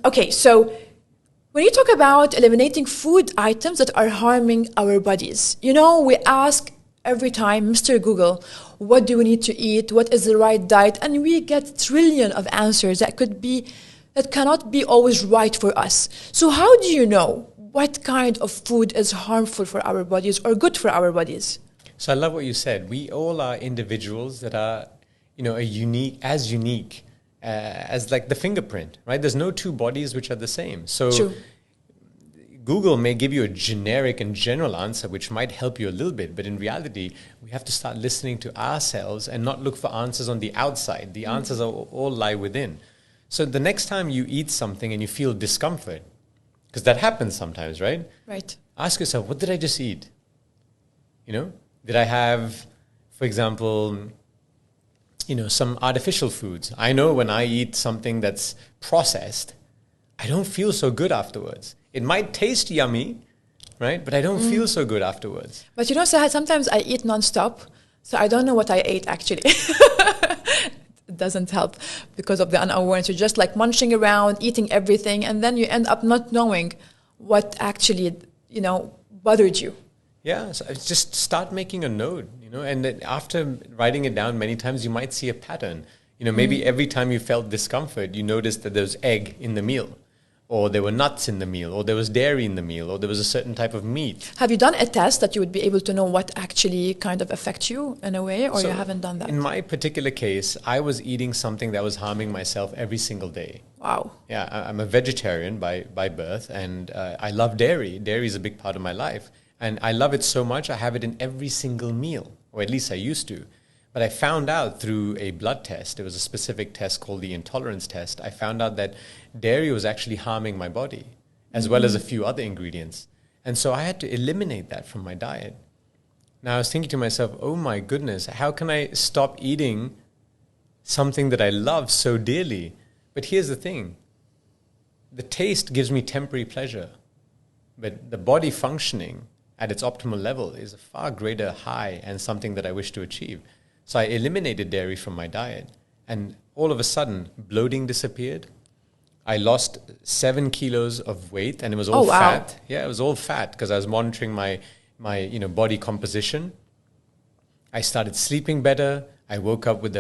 Okay, so when you talk about eliminating food items that are harming our bodies, you know, we ask every time, Mr. Google, what do we need to eat? What is the right diet? And we get trillion of answers that cannot be always right for us. So how do you know what kind of food is harmful for our bodies or good for our bodies? So I love what you said. We all are individuals that are, unique as like the fingerprint, right? There's no two bodies which are the same. So True. Google may give you a generic and general answer, which might help you a little bit. But in reality, we have to start listening to ourselves and not look for answers on the outside. The answers all lie within. So the next time you eat something and you feel discomfort, because that happens sometimes, right? Right. Ask yourself, what did I just eat? Did I have, for example, some artificial foods? I know when I eat something that's processed, I don't feel so good afterwards. It might taste yummy, right? But I don't feel so good afterwards. But you know, Saahil, sometimes I eat nonstop, so I don't know what I ate actually. It doesn't help because of the unawareness. You're just like munching around, eating everything, and then you end up not knowing what actually, bothered you. Yeah, so just start making a note, and then after writing it down many times, you might see a pattern. Maybe every time you felt discomfort, you noticed that there was egg in the meal, or there were nuts in the meal, or there was dairy in the meal, or there was a certain type of meat. Have you done a test that you would be able to know what actually kind of affects you in a way, or you haven't done that? In my particular case, I was eating something that was harming myself every single day. Wow. Yeah, I'm a vegetarian by birth, and I love dairy. Dairy is a big part of my life. And I love it so much, I have it in every single meal, or at least I used to. But I found out through a blood test, it was a specific test called the intolerance test, I found out that dairy was actually harming my body, as well as a few other ingredients. And so I had to eliminate that from my diet. Now I was thinking to myself, oh my goodness, how can I stop eating something that I love so dearly? But here's the thing, the taste gives me temporary pleasure, but the body functioning at its optimal level is a far greater high and something that I wish to achieve. So I eliminated dairy from my diet, and all of a sudden bloating disappeared. I lost 7 kilos of weight, and it was all fat. Yeah, it was all fat because I was monitoring my body composition. I started sleeping better. I woke up with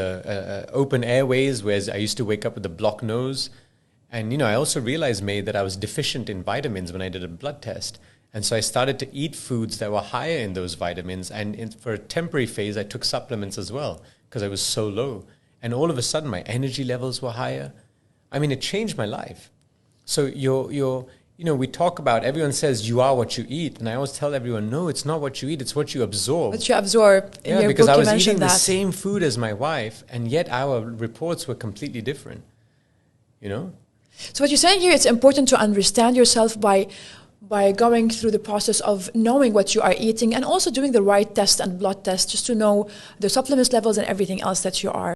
open airways, whereas I used to wake up with a blocked nose. And I also realized, May, that I was deficient in vitamins when I did a blood test. And so I started to eat foods that were higher in those vitamins. And for a temporary phase, I took supplements as well because I was so low. And all of a sudden, my energy levels were higher. I mean, it changed my life. So we talk about, everyone says you are what you eat. And I always tell everyone, no, it's not what you eat, it's what you absorb. What you absorb. In your because book, I was you eating that. the same food as my wife, and yet our reports were completely different, So what you're saying here, it's important to understand yourself by going through the process of knowing what you are eating and also doing the right test and blood test just to know the supplements levels and everything else that you are